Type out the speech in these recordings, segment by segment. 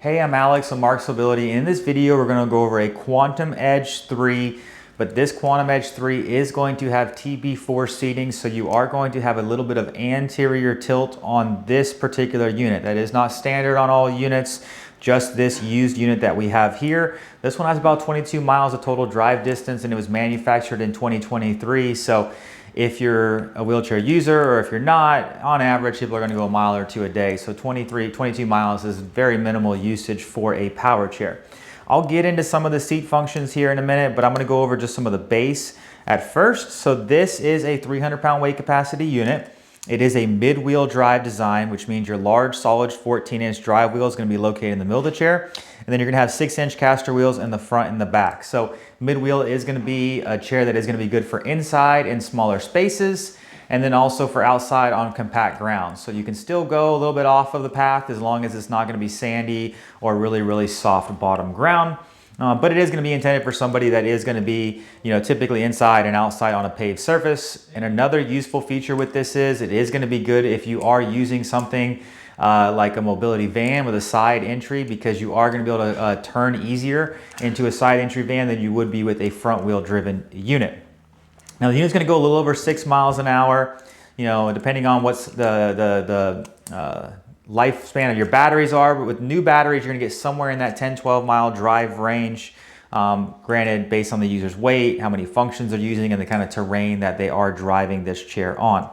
Hey, I'm Alex from Marc's Usability. In this video, we're going to go over a Quantum Edge 3, but this Quantum Edge 3 is going to have TB4 seating, so you are going to have a little bit of anterior tilt on this particular unit. That is not standard on all units, just this used unit that we have here. This one has about 22 miles of total drive distance, and it was manufactured in 2023, so if you're a wheelchair user or if you're not, on average, people are going to go a mile or two a day. So 22 miles is very minimal usage for a power chair. I'll get into some of the seat functions here in a minute, but I'm going to go over just some of the base at first. So this is a 300-pound weight capacity unit. It is a mid-wheel drive design, which means your large, solid 14-inch drive wheel is going to be located in the middle of the chair. And then you're going to have 6-inch caster wheels in the front and the back. So mid-wheel is going to be a chair that is going to be good for inside in smaller spaces, and then also for outside on compact ground. So you can still go a little bit off of the path as long as it's not going to be sandy or really, really soft bottom ground. But it is going to be intended for somebody that is going to be, typically inside and outside on a paved surface. And another useful feature with this is it is going to be good if you are using something like a mobility van with a side entry, because you are going to be able to turn easier into a side entry van than you would be with a front wheel driven unit. Now the unit's going to go a little over 6 miles an hour, depending on what's the lifespan of your batteries are, but with new batteries, you're gonna get somewhere in that 10-12 mile drive range. Granted, based on the user's weight, how many functions they're using, and the kind of terrain that they are driving this chair on.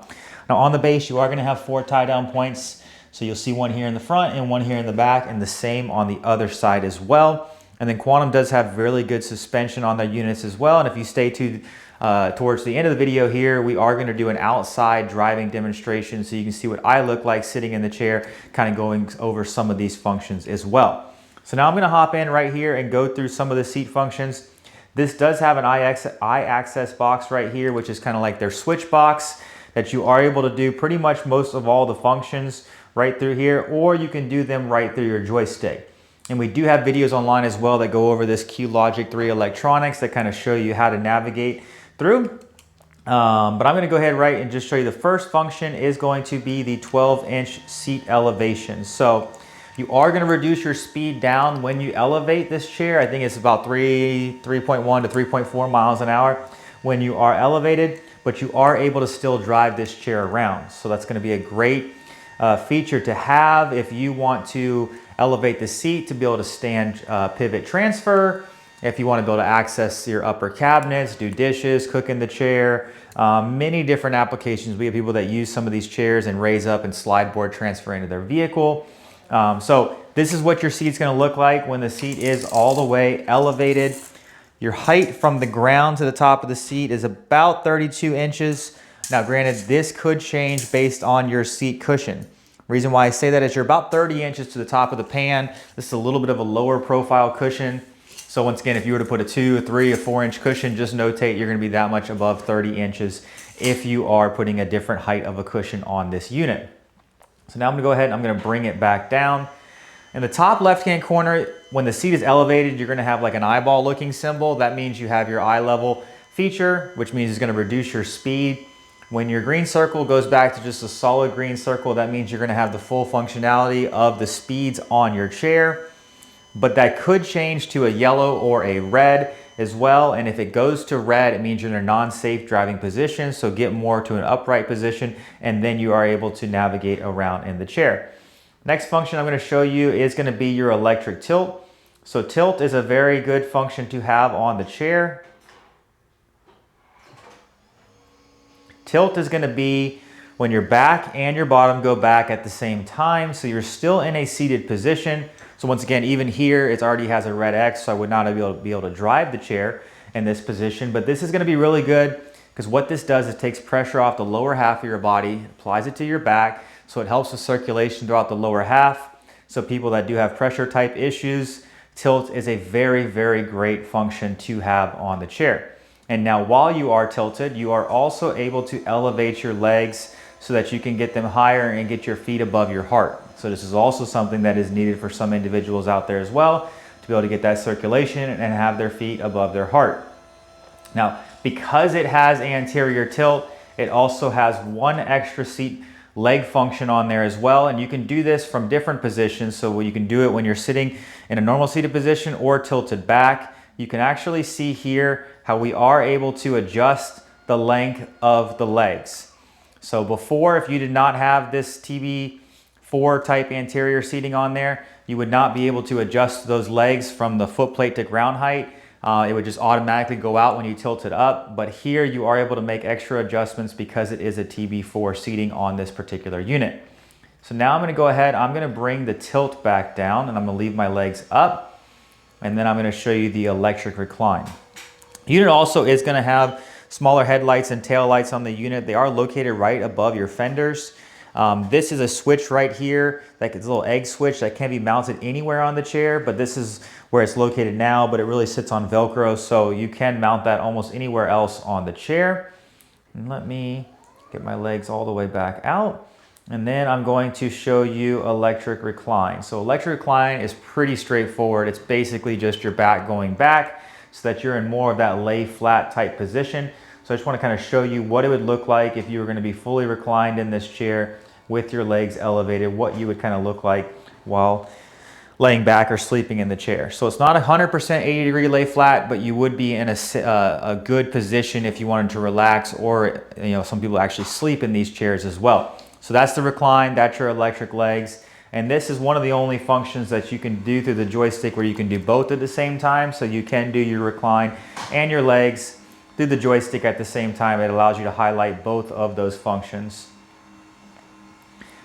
Now on the base, you are gonna have 4 tie down points. So you'll see one here in the front and one here in the back, and the same on the other side as well. And then Quantum does have really good suspension on their units as well. And if you stay towards the end of the video here, we are going to do an outside driving demonstration so you can see what I look like sitting in the chair, kind of going over some of these functions as well. So now I'm going to hop in right here and go through some of the seat functions. This does have an I-access box right here, which is kind of like their switch box that you are able to do pretty much most of all the functions right through here, or you can do them right through your joystick. And we do have videos online as well that go over this Q-Logic 3 electronics that kind of show you how to navigate through. But I'm going to go ahead right and just show you the first function is going to be the 12-inch seat elevation. So you are going to reduce your speed down when you elevate this chair. I think it's about 3.1 to 3.4 miles an hour when you are elevated, but you are able to still drive this chair around. So that's going to be a great feature to have if you want to elevate the seat to be able to stand pivot transfer, if you want to be able to access your upper cabinets, do dishes, cook in the chair, many different applications. We have people that use some of these chairs and raise up and slide board transfer into their vehicle. So this is what your seat's going to look like when the seat is all the way elevated. Your height from the ground to the top of the seat is about 32 inches. Now granted, this could change based on your seat cushion. Reason why I say that is you're about 30 inches to the top of the pan. This is a little bit of a lower profile cushion. So once again, if you were to put a 2, a 3, a 4-inch cushion, just notate you're going to be that much above 30 inches if you are putting a different height of a cushion on this unit. So now I'm going to go ahead and I'm going to bring it back down. In the top left-hand corner, when the seat is elevated, you're going to have like an eyeball looking symbol. That means you have your iLevel feature, which means it's going to reduce your speed. When your green circle goes back to just a solid green circle, that means you're going to have the full functionality of the speeds on your chair. But that could change to a yellow or a red as well. And if it goes to red, it means you're in a non-safe driving position. So get more to an upright position, and then you are able to navigate around in the chair. Next function I'm going to show you is going to be your electric tilt. So tilt is a very good function to have on the chair. Tilt is going to be when your back and your bottom go back at the same time. So you're still in a seated position. So once again, even here, it already has a red X, so I would not be able to drive the chair in this position. But this is going to be really good because what this does is takes pressure off the lower half of your body, applies it to your back, so it helps with circulation throughout the lower half. So people that do have pressure type issues, tilt is a very, very great function to have on the chair. And now while you are tilted, you are also able to elevate your legs so that you can get them higher and get your feet above your heart. So this is also something that is needed for some individuals out there as well, to be able to get that circulation and have their feet above their heart. Now, because it has anterior tilt, it also has one extra seat leg function on there as well. And you can do this from different positions. So you can do it when you're sitting in a normal seated position or tilted back. You can actually see here how we are able to adjust the length of the legs. So before, if you did not have this TB4 type anterior seating on there, you would not be able to adjust those legs from the foot plate to ground height. It would just automatically go out when you tilt it up. But here you are able to make extra adjustments because it is a TB4 seating on this particular unit. So now I'm going to go ahead, I'm going to bring the tilt back down and I'm going to leave my legs up. And then I'm going to show you the electric recline. The unit also is going to have smaller headlights and tail lights on the unit. They are located right above your fenders. This is a switch right here, like it's a little egg switch that can be mounted anywhere on the chair, but this is where it's located now, but it really sits on Velcro, so you can mount that almost anywhere else on the chair. And let me get my legs all the way back out. And then I'm going to show you electric recline. So electric recline is pretty straightforward. It's basically just your back going back so that you're in more of that lay flat type position. So I just want to kind of show you what it would look like if you were going to be fully reclined in this chair with your legs elevated, what you would kind of look like while laying back or sleeping in the chair. So it's not 100% 80-degree lay flat, but you would be in a good position if you wanted to relax, or some people actually sleep in these chairs as well. So that's the recline, that's your electric legs. And this is one of the only functions that you can do through the joystick where you can do both at the same time. So you can do your recline and your legs through the joystick at the same time. It allows you to highlight both of those functions.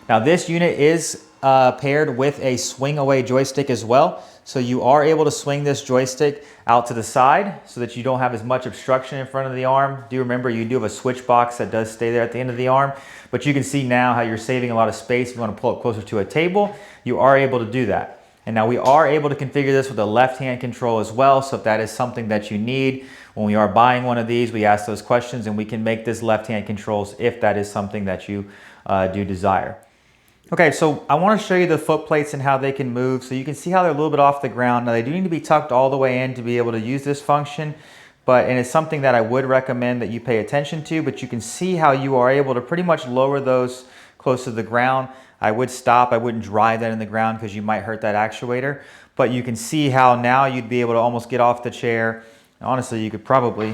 Now this unit is paired with a swing away joystick as well. So you are able to swing this joystick out to the side so that you don't have as much obstruction in front of the arm. Do remember you do have a switch box that does stay there at the end of the arm, but you can see now how you're saving a lot of space. If you want to pull it closer to a table, you are able to do that. And now we are able to configure this with a left-hand control as well. So if that is something that you need, when we are buying one of these, we ask those questions and we can make this left-hand controls if that is something that you do desire. Okay, so I want to show you the foot plates and how they can move. So you can see how they're a little bit off the ground. Now they do need to be tucked all the way in to be able to use this function, and it's something that I would recommend that you pay attention to, but you can see how you are able to pretty much lower those close to the ground. I would stop, I wouldn't drive that in the ground because you might hurt that actuator, but you can see how now you'd be able to almost get off the chair. Honestly, you could probably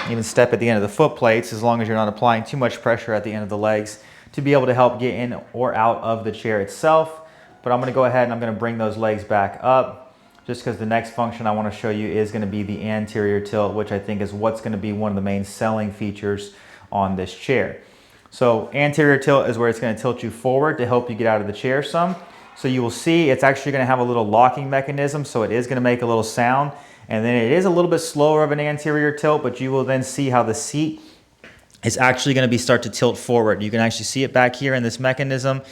even step at the end of the foot plates as long as you're not applying too much pressure at the end of the legs to be able to help get in or out of the chair itself. But I'm going to go ahead and I'm going to bring those legs back up just because the next function I want to show you is going to be the anterior tilt, which I think is what's going to be one of the main selling features on this chair. So anterior tilt is where it's going to tilt you forward to help you get out of the chair some. So you will see it's actually going to have a little locking mechanism, so it is going to make a little sound. And then it is a little bit slower of an anterior tilt, but you will then see how the seat is actually going to start to tilt forward. You can actually see it back here in this mechanism.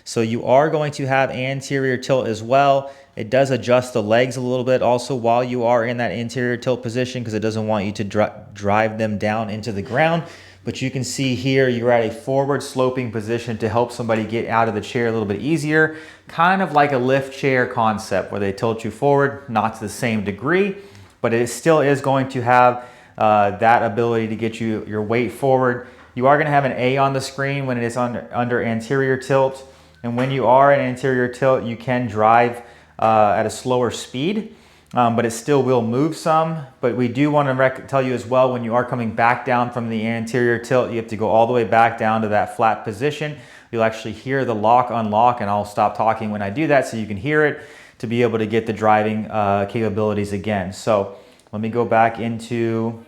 So you are going to have anterior tilt as well. It does adjust the legs a little bit also while you are in that anterior tilt position because it doesn't want you to drive them down into the ground. But you can see here you're at a forward sloping position to help somebody get out of the chair a little bit easier. Kind of like a lift chair concept where they tilt you forward, not to the same degree, but it still is going to have that ability to get you your weight forward. You are going to have an A on the screen when it is under anterior tilt. And when you are in anterior tilt, you can drive at a slower speed, but it still will move some. But we do want to tell you as well, when you are coming back down from the anterior tilt, you have to go all the way back down to that flat position. You'll actually hear the lock unlock, and I'll stop talking when I do that so you can hear it to be able to get the driving capabilities again. So let me go back into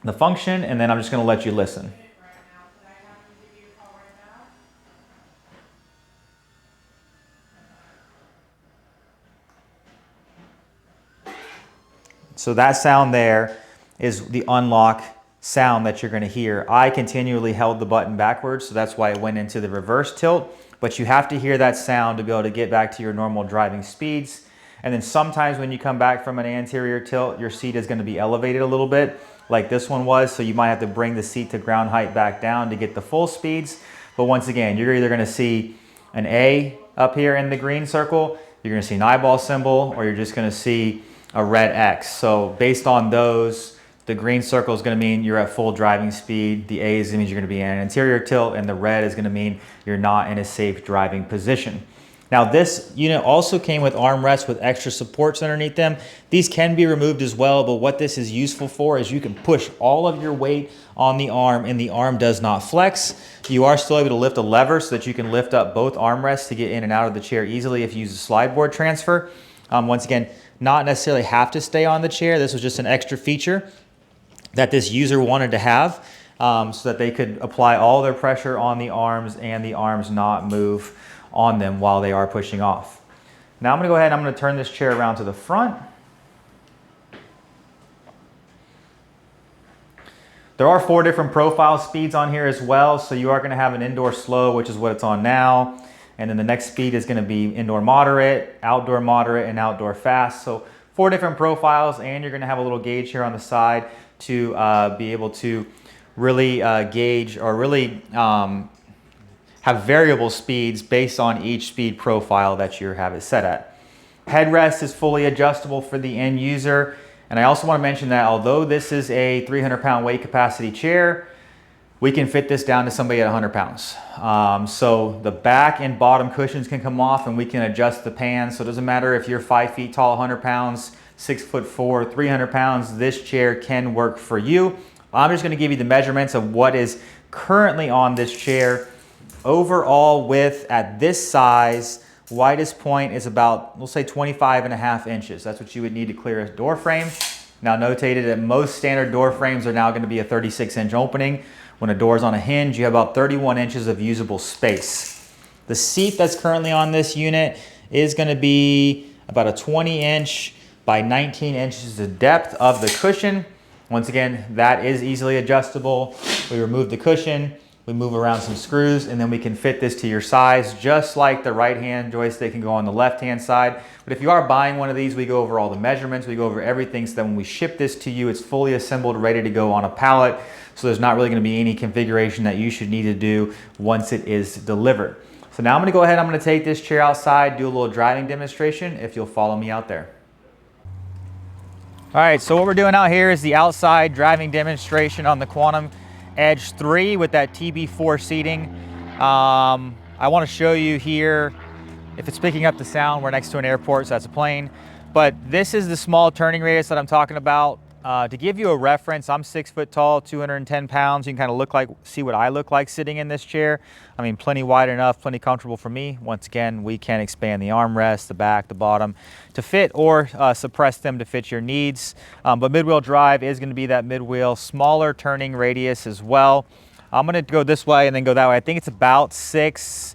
the function, and then I'm just going to let you listen. So that sound there is the unlock sound that you're going to hear. I continually held the button backwards, so that's why it went into the reverse tilt. But you have to hear that sound to be able to get back to your normal driving speeds. And then sometimes when you come back from an anterior tilt, your seat is going to be elevated a little bit, like this one was. So you might have to bring the seat to ground height back down to get the full speeds. But once again, you're either going to see an A up here in the green circle, you're going to see an eyeball symbol, or you're just going to see a red X. So based on those The green circle is going to mean you're at full driving speed. The A means you're going to be in an anterior tilt, and the red is going to mean you're not in a safe driving position. Now this unit also came with armrests with extra supports underneath them. These can be removed as well, but what this is useful for is you can push all of your weight on the arm and the arm does not flex. You are still able to lift a lever so that you can lift up both armrests to get in and out of the chair easily if you use a slide board transfer. Once again, not necessarily have to stay on the chair. This was just an extra feature that this user wanted to have so that they could apply all their pressure on the arms and the arms not move on them while they are pushing off. Now I'm going to go ahead and I'm going to turn this chair around to the front. There are 4 different profile speeds on here as well, so you are going to have an indoor slow, which is what it's on now, and then the next speed is going to be indoor moderate, and outdoor fast. So 4 different profiles, and you're going to have a little gauge here on the side to be able to really gauge or really have variable speeds based on each speed profile that you have it set at. Headrest is fully adjustable for the end user. And I also want to mention that although this is a 300-pound weight capacity chair, we can fit this down to somebody at 100 pounds. So the back and bottom cushions can come off and we can adjust the pan. So it doesn't matter if you're 5 feet tall, 100 pounds, 6'4", 300 pounds, this chair can work for you. I'm just going to give you the measurements of what is currently on this chair. Overall width at this size, widest point is about, we'll say 25.5 inches. That's what you would need to clear a door frame. Now notated that most standard door frames are now going to be a 36-inch opening. When a door is on a hinge, you have about 31 inches of usable space. The seat that's currently on this unit is going to be about a 20-inch by 19 inches the depth of the cushion. Once again, that is easily adjustable. We remove the cushion, we move around some screws, and then we can fit this to your size, just like the right-hand joystick can go on the left-hand side. But if you are buying one of these, we go over all the measurements, we go over everything, so that when we ship this to you, it's fully assembled, ready to go on a pallet. So there's not really going to be any configuration that you should need to do once it is delivered. So now I'm going to go ahead, I'm going to take this chair outside, do a little driving demonstration, if you'll follow me out there. All right, so what we're doing out here is the outside driving demonstration on the Quantum Edge 3 with that TB4 seating. I want to show you here, if it's picking up the sound, we're next to an airport, so that's a plane. But this is the small turning radius that I'm talking about. To give you a reference, I'm 6 foot tall, 210 pounds. You can kind of see what I look like sitting in this chair. I mean, plenty wide enough, plenty comfortable for me. Once again, we can expand the armrest, the back, the bottom to fit or suppress them to fit your needs. But mid-wheel drive is going to be that mid-wheel, smaller turning radius as well. I'm going to go this way and then go that way. I think it's about something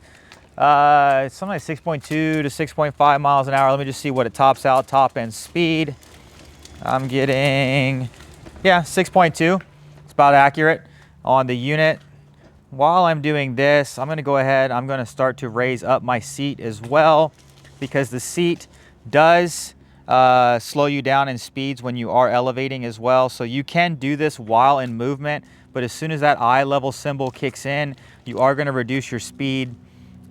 like 6.2 to 6.5 miles an hour. Let me just see what it tops out, top end speed. I'm getting, yeah, 6.2. It's about accurate on the unit. While I'm doing this, I'm going to go ahead, I'm going to start to raise up my seat as well, because the seat does slow you down in speeds when you are elevating as well. So you can do this while in movement, but as soon as that iLevel symbol kicks in, you are going to reduce your speed.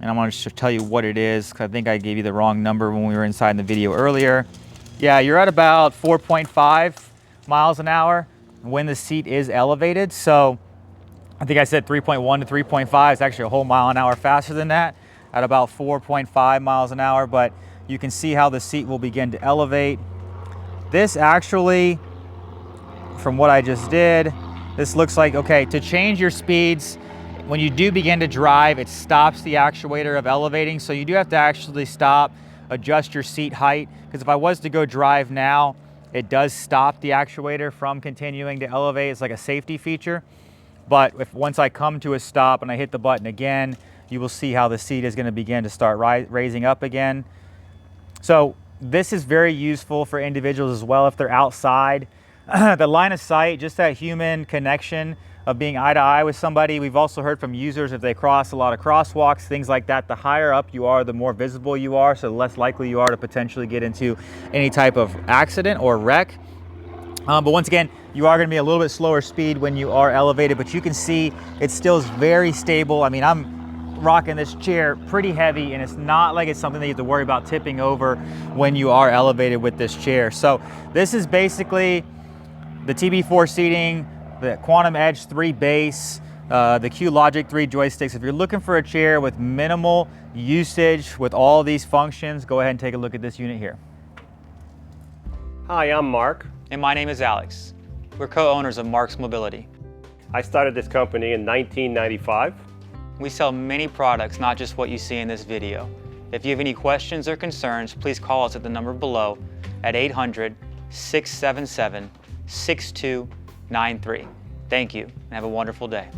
And I'm going to tell you what it is, because I think I gave you the wrong number when we were inside in the video earlier. Yeah, you're at about 4.5 miles an hour when the seat is elevated. So I think I said 3.1 to 3.5. It's actually a whole mile an hour faster than that at about 4.5 miles an hour. But you can see how the seat will begin to elevate. This actually, from what I just did, this looks like, okay, to change your speeds, when you do begin to drive, it stops the actuator of elevating. So you do have to actually stop, adjust your seat height, because if I was to go drive now, it does stop the actuator from continuing to elevate. It's like a safety feature. But if once I come to a stop and I hit the button again, you will see how the seat is going to begin to start raising up again. So this is very useful for individuals as well if they're outside. The line of sight, just that human connection of being eye to eye with somebody. We've also heard from users if they cross a lot of crosswalks, things like that, the higher up you are, the more visible you are, so the less likely you are to potentially get into any type of accident or wreck. But once again, you are going to be a little bit slower speed when you are elevated, but you can see it still is very stable. I mean, I'm rocking this chair pretty heavy, and it's not like it's something that you have to worry about tipping over when you are elevated with this chair. So this is basically the TB4 seating, the Quantum Edge 3 base, the Q-Logic 3 joysticks. If you're looking for a chair with minimal usage with all these functions, go ahead and take a look at this unit here. Hi, I'm Mark. And my name is Alex. We're co-owners of Marc's Mobility. I started this company in 1995. We sell many products, not just what you see in this video. If you have any questions or concerns, please call us at the number below at 800-677-6293. Thank you, and have a wonderful day.